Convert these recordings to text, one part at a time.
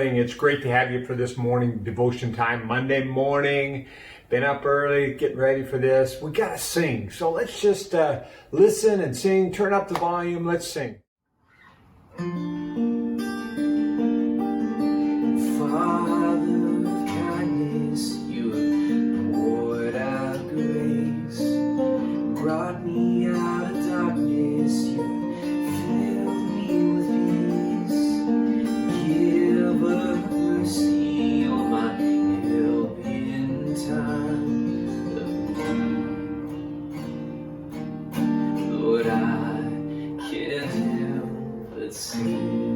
morning. It's great to have you for this morning devotion time. Monday morning, been up early, getting ready for this. We got to sing. So let's just listen and sing. Turn up the volume. Let's sing. Father of kindness, you have poured out grace, brought me out of darkness, you have filled me with peace. Giver of mercy, you're my help in time of need. Lord, I can't help but sing.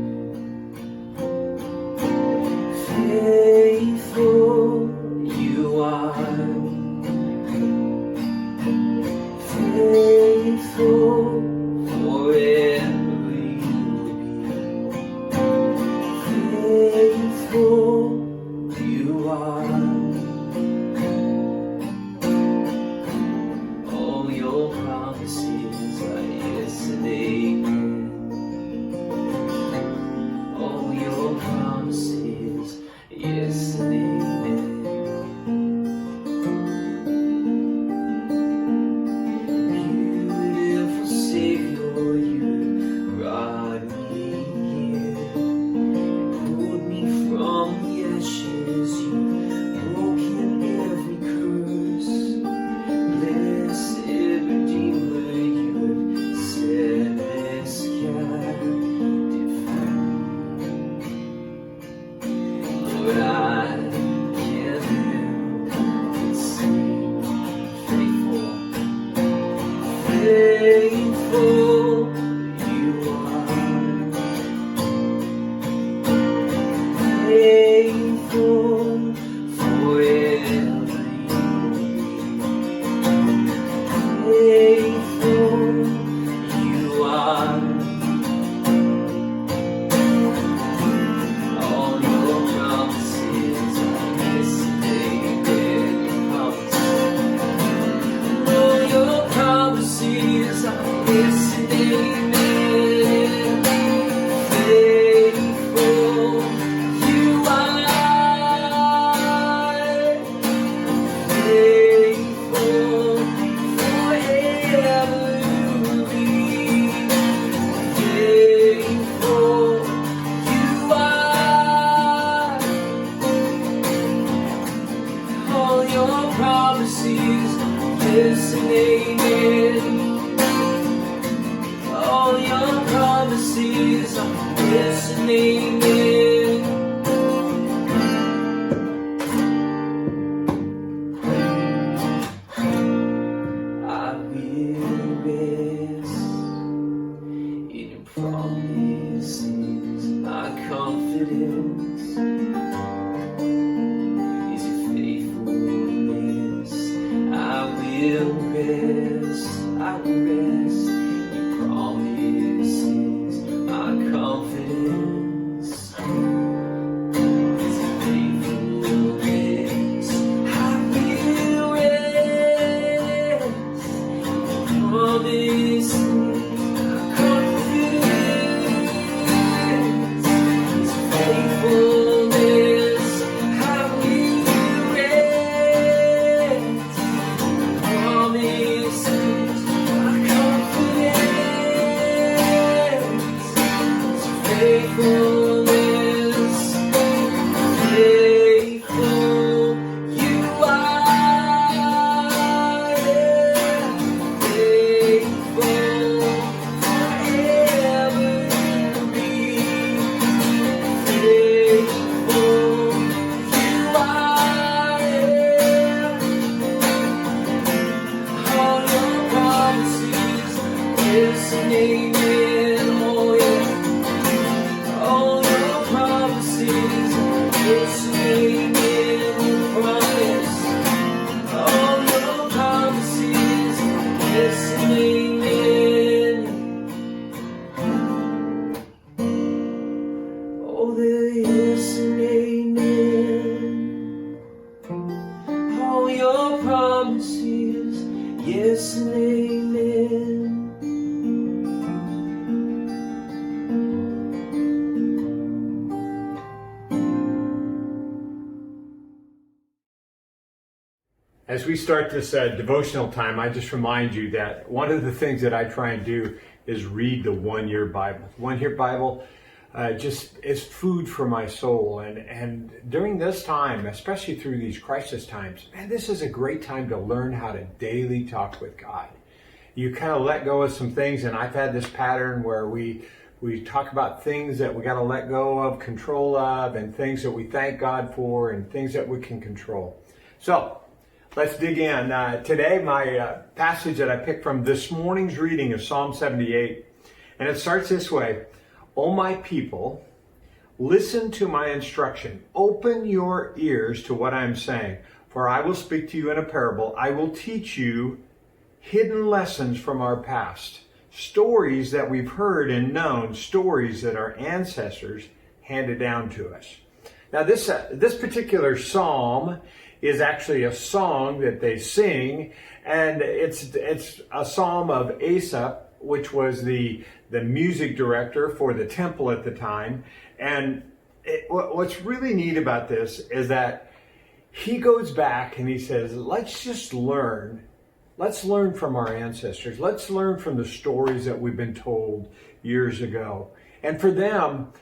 Faithful you are, faithful forever you'll be, faithful you are, all your promises are yes and amen, all your promises yes and amen. Beautiful Savior, you brought me here, pulled me from the ashes, you've broken every curse. Blessed Redeemer, you have set this captive free. Lord, I can't help but sing. Faithful you are, faithful forever you'll be, faithful you are. All your promises are yes and amen. All your promises are yes and amen. Faithful you are, faithful forever you'll be, faithful you are. All your promises, yes and amen. All your promises, yes and amen. I will rest in your promises. My confidence is your faithfulness. I will rest in your promises. My confidence is your faithfulness. I will rest in your promises. My confidence is your faithfulness. I will rest promises, my confidence, faithfulness, faithful you are, faithful forever you'll be, faithful you are. All your promises, yes and amen. Oh yeah. All your promises, yes and amen. Promise. All your promises, yes and amen. Oh, they're yes and amen. All your promises, yes and amen. as we start this devotional time, I just remind you that one of the things that I try and do is read the 1 Year Bible. 1 Year Bible just is food for my soul. And during this time, especially through these crisis times, man, this is a great time to learn how to daily talk with God. You kind of let go of some things, and I've had this pattern where we talk about things that we got to let go of, control of, and things that we thank God for, and things that we can control. So let's dig in. Today, my passage that I picked from this morning's reading is Psalm 78, and it starts this way: "O my people, listen to my instruction. Open your ears to what I am saying, for I will speak to you in a parable. I will teach you hidden lessons from our past, stories that we've heard and known, stories that our ancestors handed down to us." Now, this particular psalm is actually a song that they sing, and it's a psalm of Asaph, which was the music director for the temple at the time. And what's really neat about this is that he goes back and he says, let's learn from our ancestors. Let's learn from the stories that we've been told years ago. And for them,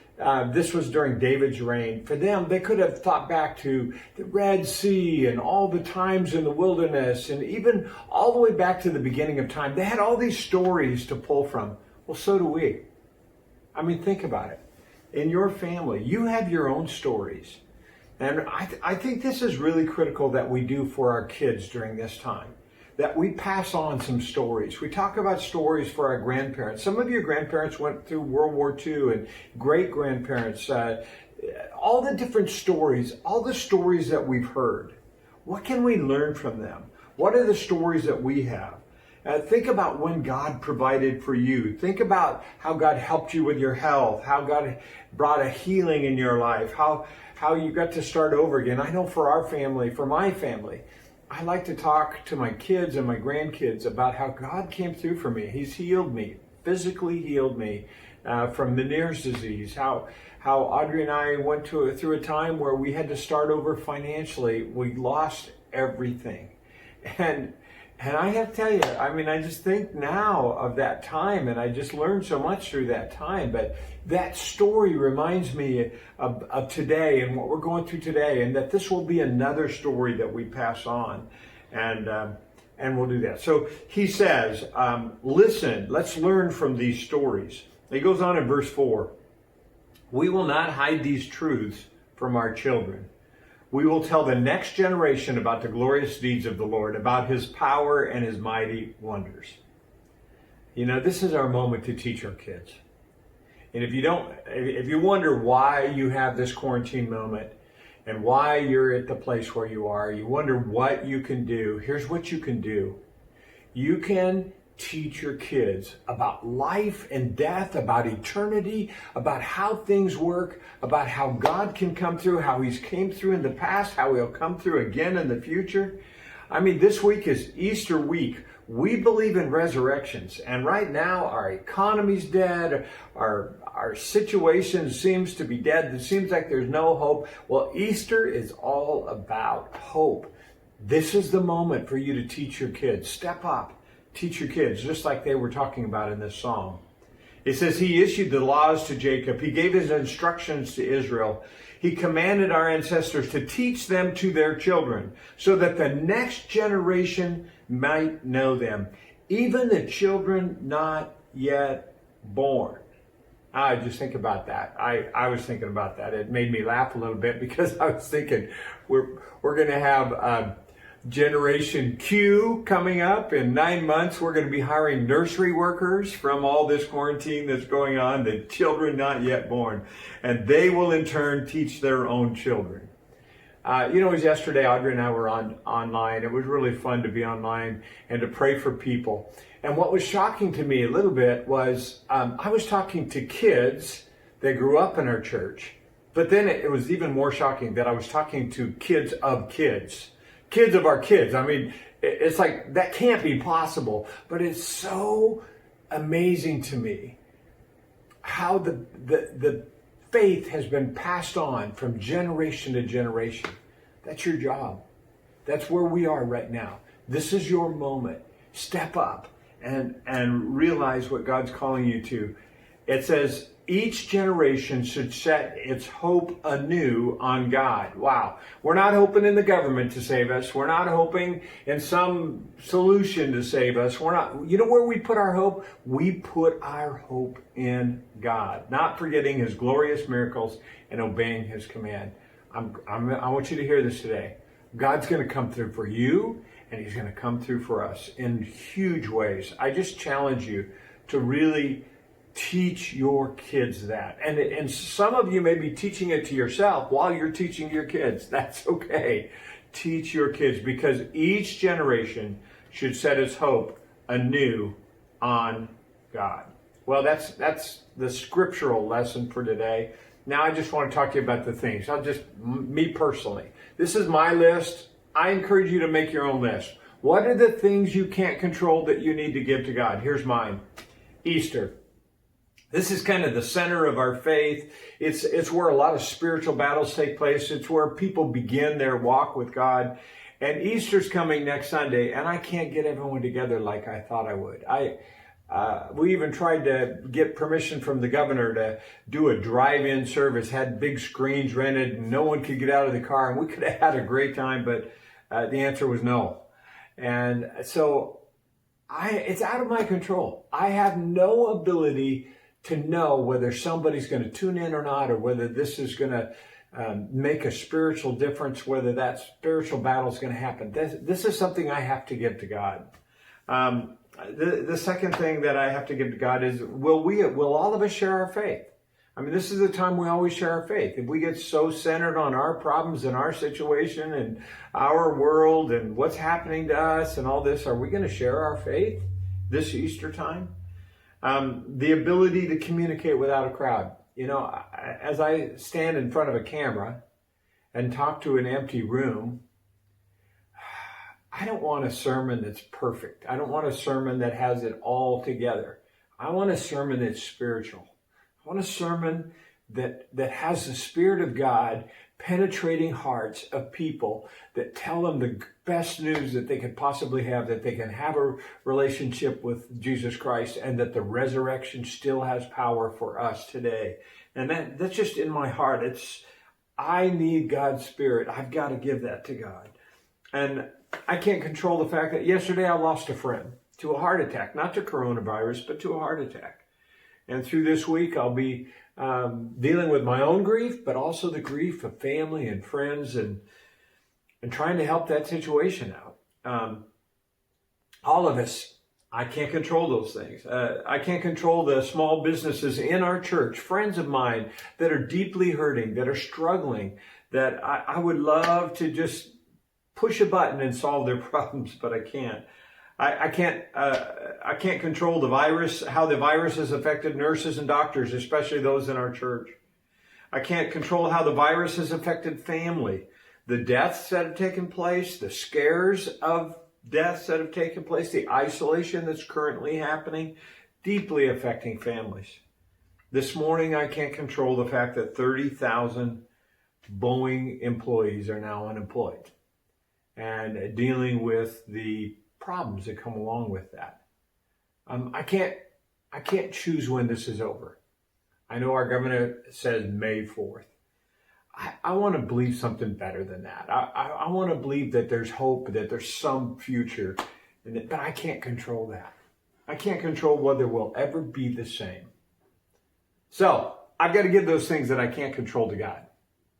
this was during David's reign. For them, they could have thought back to the Red Sea and all the times in the wilderness, and even all the way back to the beginning of time. They had all these stories to pull from. Well, so do we. I mean, think about it. In your family, you have your own stories. And I think this is really critical that we do for our kids during this time, that we pass on some stories. We talk about stories for our grandparents. Some of your grandparents went through World War II, and great-grandparents, all the different stories, all the stories that we've heard. What can we learn from them? What are the stories that we have? Think about when God provided for you. Think about how God helped you with your health, how God brought a healing in your life, how you got to start over again. I know for our family, for my family, I like to talk to my kids and my grandkids about how God came through for me. He's healed me, physically healed me from Meniere's disease. How Audrey and I went through a time where we had to start over financially. We lost everything. And I have to tell you, I mean, I just think now of that time, and I just learned so much through that time. But that story reminds me of today and what we're going through today, and that this will be another story that we pass on, and we'll do that. So he says, listen, let's learn from these stories. He goes on in verse 4, "We will not hide these truths from our children. We will tell the next generation about the glorious deeds of the Lord, about his power and his mighty wonders." You know, this is our moment to teach our kids. And if you wonder why you have this quarantine moment and why you're at the place where you are, you wonder what you can do. Here's what you can do. You can teach your kids about life and death, about eternity, about how things work, about how God can come through, how he's came through in the past, how he'll come through again in the future. I mean, this week is Easter week. We believe in resurrections, and right now our economy's dead, our situation seems to be dead. It seems like there's no hope. Well, Easter is all about hope. This is the moment for you to teach your kids. Step up. Teach your kids, just like they were talking about in this psalm. It says he issued the laws to Jacob. He gave his instructions to Israel. He commanded our ancestors to teach them to their children, so that the next generation might know them, even the children not yet born. I just think about that. I was thinking about that. It made me laugh a little bit because I was thinking we're going to have Generation Q coming up in 9 months. We're going to be hiring nursery workers from all this quarantine that's going on, the children not yet born, and they will in turn teach their own children. It was yesterday, Audrey and I were online. It was really fun to be online and to pray for people. And what was shocking to me a little bit was I was talking to kids that grew up in our church, but then it was even more shocking that I was talking to kids of kids. Kids of our kids. I mean, it's like, that can't be possible. But it's so amazing to me how the faith has been passed on from generation to generation. That's your job. That's where we are right now. This is your moment. Step up and realize what God's calling you to. It says, each generation should set its hope anew on God. Wow. We're not hoping in the government to save us. We're not hoping in some solution to save us. We're not, you know where we put our hope? We put our hope in God, not forgetting his glorious miracles and obeying his command. I want you to hear this today. God's going to come through for you, and he's going to come through for us in huge ways. I just challenge you to really teach your kids that. And some of you may be teaching it to yourself while you're teaching your kids. That's okay. Teach your kids, because each generation should set its hope anew on God. Well, that's the scriptural lesson for today. Now I just want to talk to you about the things. Me personally. This is my list. I encourage you to make your own list. What are the things you can't control that you need to give to God? Here's mine. Easter. This is kind of the center of our faith. It's where a lot of spiritual battles take place. It's where people begin their walk with God. And Easter's coming next Sunday, and I can't get everyone together like I thought I would. We even tried to get permission from the governor to do a drive-in service, had big screens rented, and no one could get out of the car, and we could have had a great time, but the answer was no. And so it's out of my control. I have no ability to know whether somebody's going to tune in or not, or whether this is going to make a spiritual difference, whether that spiritual battle is going to happen. This is something I have to give to God. The second thing that I have to give to God is, will all of us share our faith? I mean, this is the time we always share our faith. If we get so centered on our problems and our situation and our world and what's happening to us and all this, are we going to share our faith this Easter time? The ability to communicate without a crowd. You know, as I stand in front of a camera and talk to an empty room, I don't want a sermon that's perfect. I don't want a sermon that has it all together. I want a sermon that's spiritual. I want a sermon that has the Spirit of God penetrating hearts of people, that tell them the best news that they could possibly have, that they can have a relationship with Jesus Christ, and that the resurrection still has power for us today. And that's just in my heart. I need God's Spirit. I've got to give that to God. And I can't control the fact that yesterday I lost a friend to a heart attack, not to coronavirus, but to a heart attack. And through this week, I'll be dealing with my own grief, but also the grief of family and friends, and trying to help that situation out. All of us, I can't control those things. I can't control the small businesses in our church, friends of mine that are deeply hurting, that are struggling, that I would love to just push a button and solve their problems, but I can't. I can't control the virus, how the virus has affected nurses and doctors, especially those in our church. I can't control how the virus has affected family, the deaths that have taken place, the scares of deaths that have taken place, the isolation that's currently happening, deeply affecting families. This morning, I can't control the fact that 30,000 Boeing employees are now unemployed, and dealing with the problems that come along with that. I can't choose when this is over. I know our governor says May 4th. I want to believe something better than that. I want to believe that there's hope, that there's some future, but I can't control that. I can't control whether we'll ever be the same. So I've got to give those things that I can't control to God.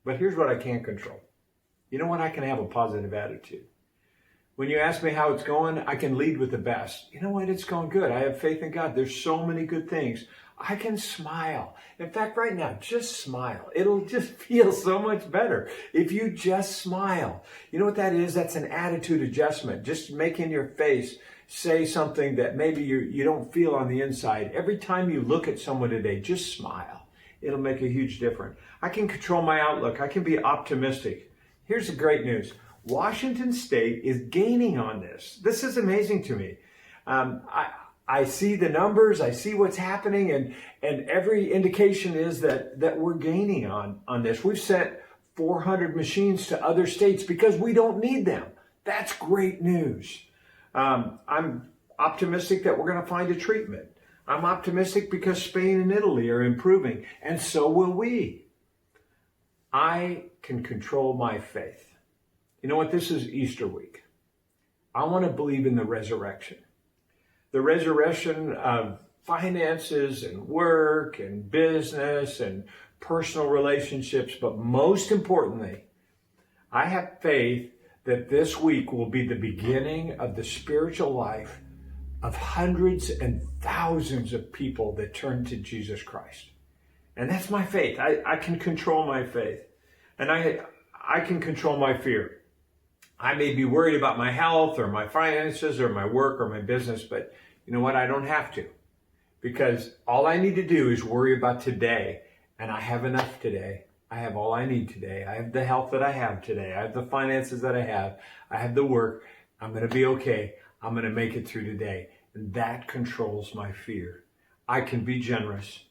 But here's what I can control. You know what? I can have a positive attitude. When you ask me how it's going, I can lead with the best. You know what? It's going good. I have faith in God. There's so many good things. I can smile. In fact, right now, just smile. It'll just feel so much better if you just smile. You know what that is? That's an attitude adjustment. Just making your face say something that maybe you don't feel on the inside. Every time you look at someone today, just smile. It'll make a huge difference. I can control my outlook. I can be optimistic. Here's the great news. Washington State is gaining on this. This is amazing to me. I see the numbers, I see what's happening, and every indication is that we're gaining on this. We've sent 400 machines to other states because we don't need them. That's great news. I'm optimistic that we're going to find a treatment. I'm optimistic because Spain and Italy are improving, and so will we. I can control my faith. You know what? This is Easter week. I want to believe in the resurrection. The resurrection of finances and work and business and personal relationships, but most importantly, I have faith that this week will be the beginning of the spiritual life of hundreds and thousands of people that turn to Jesus Christ. And that's my faith. I can control my faith. And I can control my fear. I may be worried about my health or my finances or my work or my business, but you know what? I don't have to. Because all I need to do is worry about today. And I have enough today. I have all I need today. I have the health that I have today. I have the finances that I have. I have the work. I'm going to be okay. I'm going to make it through today. And that controls my fear. I can be generous.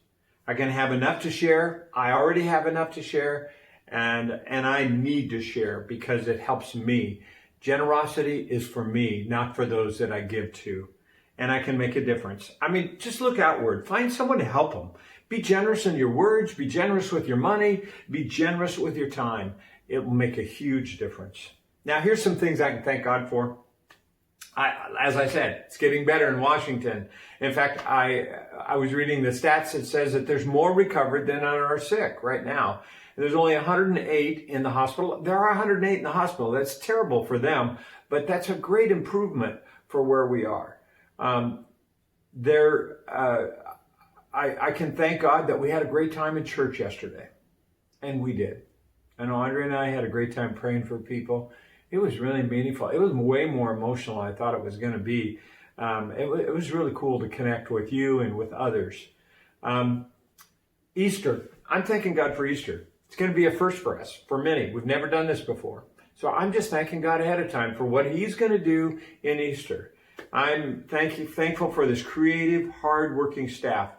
I can have enough to share. I already have enough to share. And I need to share because it helps me. Generosity is for me, not for those that I give to. And I can make a difference. I mean, just look outward. Find someone to help them. Be generous in your words. Be generous with your money. Be generous with your time. It will make a huge difference. Now, here's some things I can thank God for. As I said, it's getting better in Washington. In fact, I was reading the stats that says that there's more recovered than are sick right now. There's only 108 in the hospital. There are 108 in the hospital. That's terrible for them, but that's a great improvement for where we are. I can thank God that we had a great time in church yesterday, and we did. I know Andre and I had a great time praying for people. It was really meaningful. It was way more emotional than I thought it was going to be. It was really cool to connect with you and with others. Easter. I'm thanking God for Easter. It's going to be a first for us, for many. We've never done this before. So I'm just thanking God ahead of time for what He's going to do in Easter. I'm thankful for this creative, hard-working staff.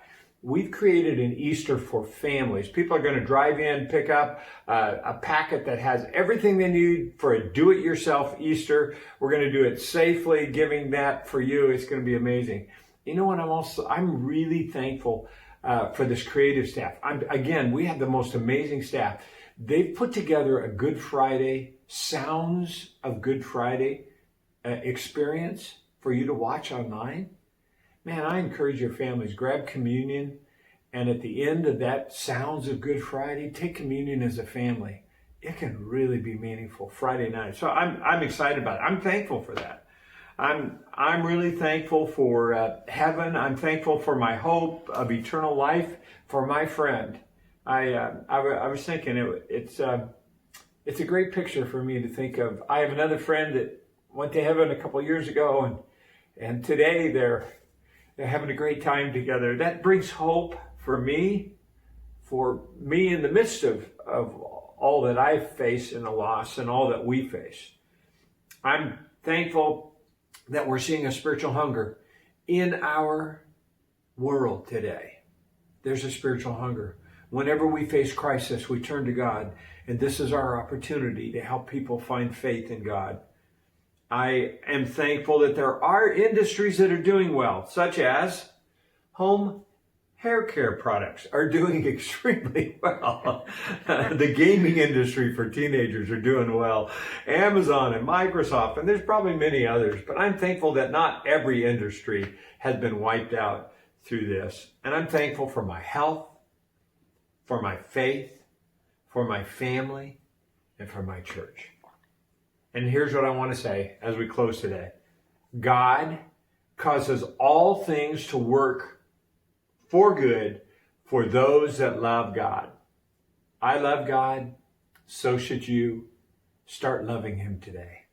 We've created an Easter for families. People are going to drive in, pick up a packet that has everything they need for a do-it-yourself Easter. We're going to do it safely, giving that for you. It's going to be amazing. You know what? I'm really thankful for this creative staff. Again, we have the most amazing staff. They've put together a Good Friday, Sounds of Good Friday experience for you to watch online. Man, I encourage your families, grab communion, and at the end of that Sounds of Good Friday, take communion as a family. It can really be meaningful Friday night. So I'm excited about it. I'm thankful for that. I'm really thankful for heaven. I'm thankful for my hope of eternal life, for my friend. I was thinking it's a great picture for me to think of. I have another friend that went to heaven a couple years ago, and today they're having a great time together. That brings hope for me in the midst of all that I face in the loss and all that we face. I'm thankful that we're seeing a spiritual hunger in our world today. There's a spiritual hunger. Whenever we face crisis, we turn to God, and this is our opportunity to help people find faith in God. I am thankful that there are industries that are doing well, such as home hair care products are doing extremely well. The gaming industry for teenagers are doing well. Amazon and Microsoft, and there's probably many others, but I'm thankful that not every industry has been wiped out through this. And I'm thankful for my health, for my faith, for my family, and for my church. And here's what I want to say as we close today. God causes all things to work for good for those that love God. I love God. So should you. Start loving Him today.